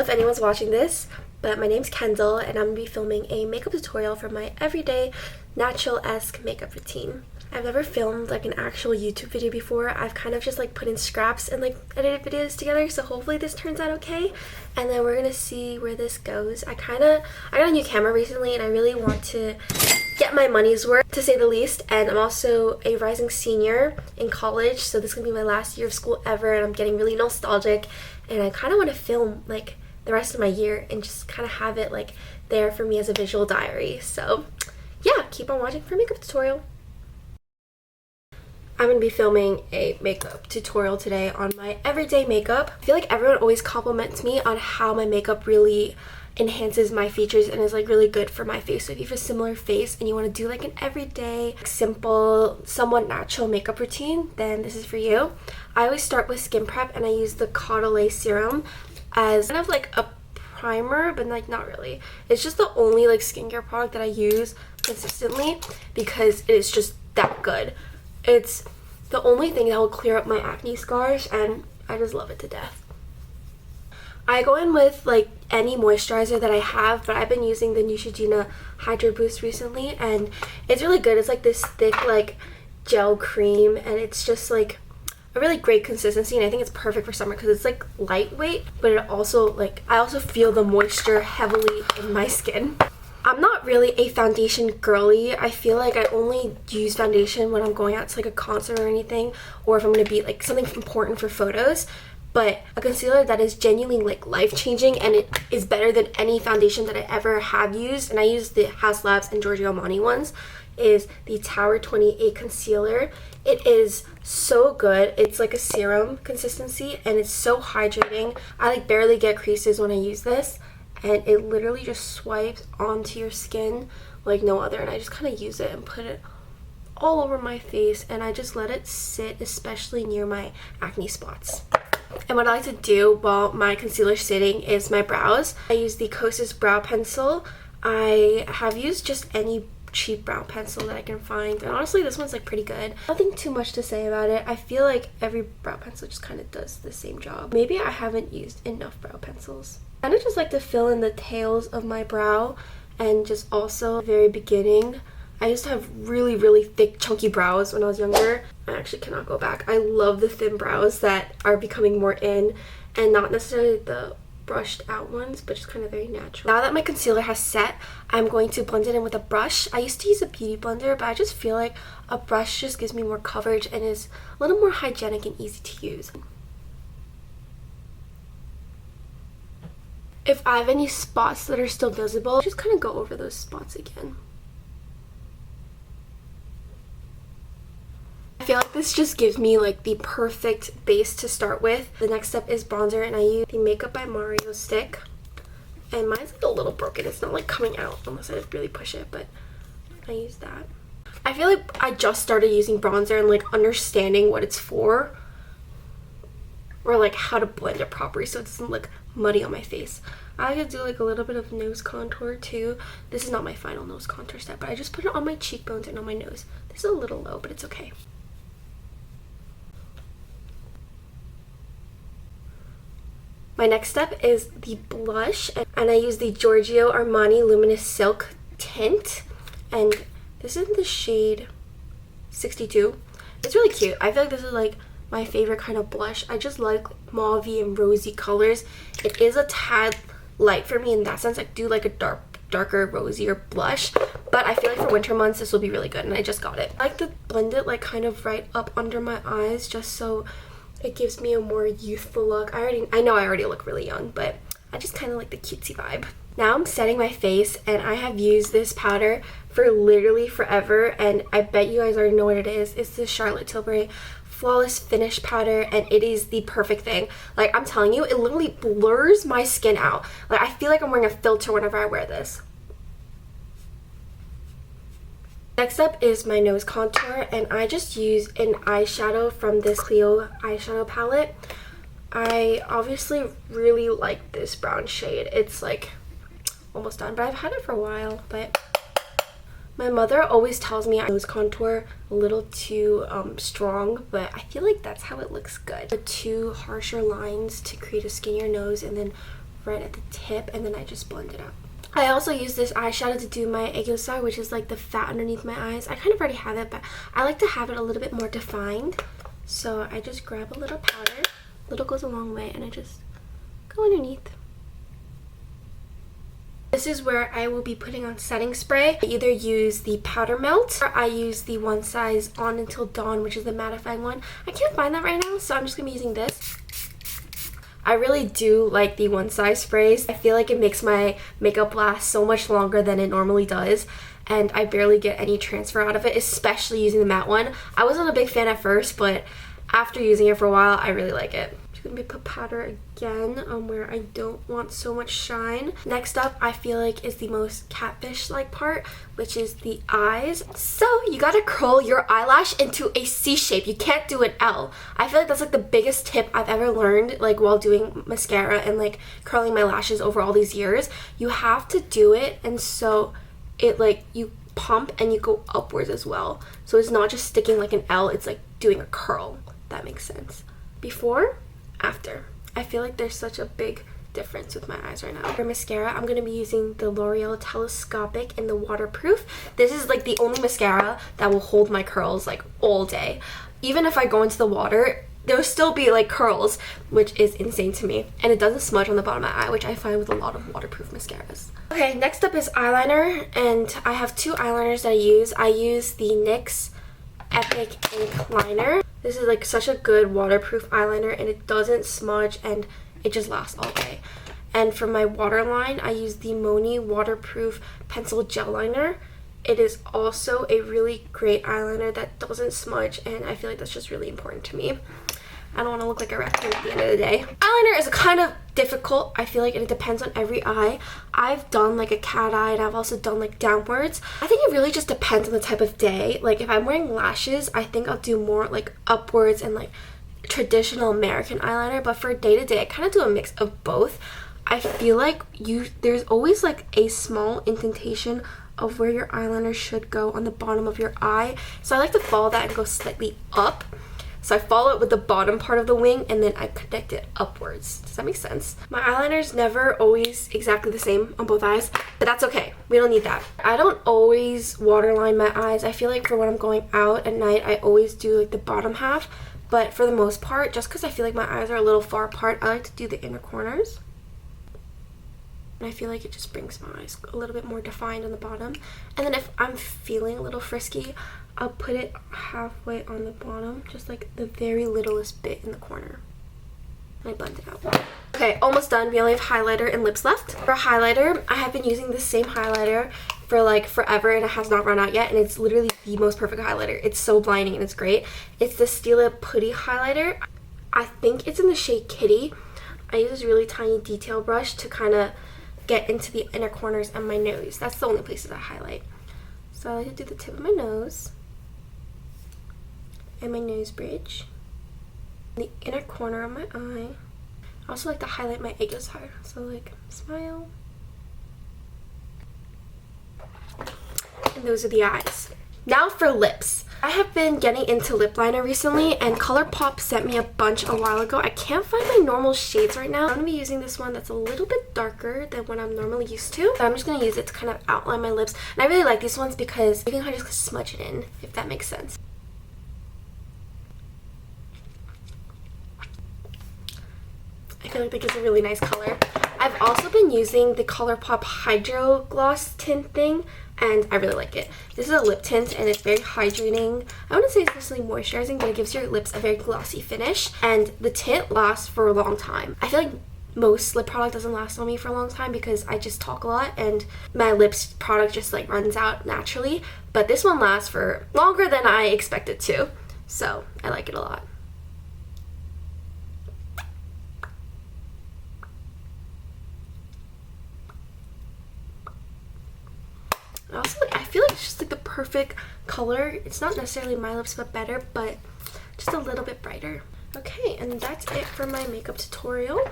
if anyone's watching this, but my name's Kendall and I'm going to be filming a makeup tutorial for my everyday natural-esque makeup routine. I've never filmed like an actual YouTube video before. I've kind of just like put in scraps and like edited videos together, so hopefully this turns out okay. And then we're gonna see where this goes. I got a new camera recently and I really want to get my money's worth, to say the least. And I'm also a rising senior in college, so this is gonna be my last year of school ever, and I'm getting really nostalgic, and I kind of want to film like the rest of my year and just kind of have it like there for me as a visual diary. So yeah, keep on watching for a makeup tutorial. I'm going to be filming a makeup tutorial today on my everyday makeup. I feel like everyone always compliments me on how my makeup really enhances my features and is like really good for my face. So if you have a similar face and you want to do like an everyday, simple, somewhat natural makeup routine, then this is for you. I always start with skin prep and I use the kendalll.lee serum as kind of like a primer, but like not really. It's just the only like skincare product that I use consistently because it is just that good. It's the only thing that will clear up my acne scars and I just love it to death. I go in with like any moisturizer that I have, but I've been using the Neutrogena Hydro Boost recently and it's really good. It's like this thick like gel cream and it's just like a really great consistency, and I think it's perfect for summer because it's like lightweight, but it also like I also feel the moisture heavily in my skin. I'm not really a foundation girly. I feel like I only use foundation when I'm going out to like a concert or anything, or if I'm going to be like something important for photos. But a concealer that is genuinely like life-changing and it is better than any foundation that I ever have used, and I use the Haus Labs and Giorgio Armani ones, is the Tower 28 concealer. It is so good. It's like a serum consistency and it's so hydrating. I like barely get creases when I use this, and it literally just swipes onto your skin like no other, and I just kind of use it and put it all over my face and I just let it sit, especially near my acne spots. And what I like to do while my concealer's sitting is my brows. I use the Kosas brow pencil. I have used just any cheap brow pencil that I can find, and honestly this one's like pretty good. Nothing too much to say about it. I feel like every brow pencil just kind of does the same job. Maybe I haven't used enough brow pencils. I kind of just like to fill in the tails of my brow, and just also at the very beginning. I used to have really thick chunky brows when I was younger. I actually cannot go back. I love the thin brows that are becoming more in, and not necessarily the brushed out ones, but just kind of very natural. Now that my concealer has set, I'm going to blend it in with a brush. I used to use a beauty blender, but I just feel like a brush just gives me more coverage and is a little more hygienic and easy to use. If I have any spots that are still visible, just kind of go over those spots again. I feel like this just gives me like the perfect base to start with. The next step is bronzer, and I use the Makeup by Mario stick. And mine's like a little broken. It's not like coming out unless I really push it, but I use that. I feel like I just started using bronzer and like understanding what it's for, or like how to blend it properly so it doesn't look muddy on my face. I like to do like a little bit of nose contour too. This is not my final nose contour step, but I just put it on my cheekbones and on my nose. This is a little low, but it's okay. My next step is the blush, and I use the Giorgio Armani Luminous Silk tint, and this is in the shade 62. It's really cute. I feel like this is like my favorite kind of blush. I just like mauvey and rosy colors. It is a tad light for me in that sense. I do like a darker, rosier blush, but I feel like for winter months this will be really good, and I just got it. I like to blend it like kind of right up under my eyes just so it gives me a more youthful look. I know I already look really young, but I just kind of like the cutesy vibe. Now I'm setting my face, and I have used this powder for literally forever, and I bet you guys already know what it is. It's the Charlotte Tilbury Flawless Finish powder, and it is the perfect thing. Like, I'm telling you, it literally blurs my skin out. Like, I feel like I'm wearing a filter whenever I wear this. Next up is my nose contour, and I just use an eyeshadow from this Clio eyeshadow palette. I obviously really like this brown shade. It's like almost done, but I've had it for a while. But my mother always tells me I nose contour a little too strong, but I feel like that's how it looks good. The two harsher lines to create a skinnier nose, and then right at the tip, and then I just blend it out. I also use this eyeshadow to do my aegyo, which is like the fat underneath my eyes. I kind of already have it, but I like to have it a little bit more defined. So I just grab a little powder. Little goes a long way, and I just go underneath. This is where I will be putting on setting spray. I either use the powder melt, or I use the One Size On Until Dawn, which is the mattifying one. I can't find that right now, so I'm just gonna be using this. I really do like the One Size sprays. I feel like it makes my makeup last so much longer than it normally does, and I barely get any transfer out of it, especially using the matte one. I wasn't a big fan at first, but after using it for a while, I really like it. I'm gonna put powder again on where I don't want so much shine. Next up, I feel like is the most catfish-like part, which is the eyes. So you gotta curl your eyelash into a C shape. You can't do an L. I feel like that's like the biggest tip I've ever learned, like while doing mascara and like curling my lashes over all these years. You have to do it, and so it like you pump and you go upwards as well. So it's not just sticking like an L, it's like doing a curl. If that makes sense. Before, after. I feel like there's such a big difference with my eyes right now. For mascara, I'm going to be using the L'Oreal Telescopic in the waterproof. This is like the only mascara that will hold my curls like all day. Even if I go into the water, there'll still be like curls, which is insane to me. And it doesn't smudge on the bottom of my eye, which I find with a lot of waterproof mascaras. Okay, next up is eyeliner, and I have two eyeliners that I use. I use the NYX Epic Ink Liner. This is like such a good waterproof eyeliner, and it doesn't smudge, and it just lasts all day. And for my waterline, I use the Moni Waterproof Pencil Gel Liner. It is also a really great eyeliner that doesn't smudge, and I feel like that's just really important to me. I don't want to look like a raccoon at the end of the day. Eyeliner is kind of difficult, I feel like, and it depends on every eye. I've done like a cat eye, and I've also done like downwards. I think it really just depends on the type of day. Like if I'm wearing lashes, I think I'll do more like upwards and like traditional American eyeliner, but for day to day, I kind of do a mix of both. I feel like there's always like a small indentation of where your eyeliner should go on the bottom of your eye. So I like to follow that and go slightly up. So I follow it with the bottom part of the wing, and then I connect it upwards. Does that make sense? My eyeliner's never always exactly the same on both eyes, but that's okay. We don't need that. I don't always waterline my eyes. I feel like for when I'm going out at night, I always do like the bottom half. But for the most part, just because I feel like my eyes are a little far apart, I like to do the inner corners. And I feel like it just brings my eyes a little bit more defined on the bottom. And then if I'm feeling a little frisky, I'll put it halfway on the bottom, just like the very littlest bit in the corner. And I blend it out. Okay, almost done. We only have highlighter and lips left. For highlighter, I have been using the same highlighter for like forever, and it has not run out yet, and it's literally the most perfect highlighter. It's so blinding and it's great. It's the Stila Putty highlighter. I think it's in the shade Kitty. I use this really tiny detail brush to kind of get into the inner corners and my nose. That's the only places I highlight. So I like to do the tip of my nose and my nose bridge, the inner corner of my eye. I also like to highlight my aegyo, so like smile. And those are the eyes. Now for lips. I have been getting into lip liner recently, and ColourPop sent me a bunch a while ago. I can't find my normal shades right now. I'm going to be using this one that's a little bit darker than what I'm normally used to. So I'm just going to use it to kind of outline my lips. And I really like these ones because you can kind of just smudge it in, if that makes sense. I feel like that gives a really nice color. I've also been using the ColourPop Hydro Gloss tint thing, and I really like it. This is a lip tint, and it's very hydrating. I wouldn't say it's necessarily moisturizing, but it gives your lips a very glossy finish, and the tint lasts for a long time. I feel like most lip product doesn't last on me for a long time because I just talk a lot, and my lips product just like runs out naturally, but this one lasts for longer than I expected to, so I like it a lot. Also, I feel like it's just like the perfect color. It's not necessarily my lips, but better, but just a little bit brighter. Okay, and that's it for my makeup tutorial.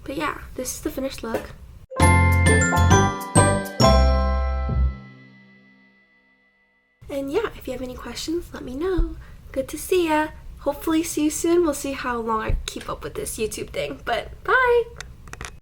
But yeah, this is the finished look. And yeah, if you have any questions, let me know. Good to see ya. Hopefully see you soon. We'll see how long I keep up with this YouTube thing, but bye!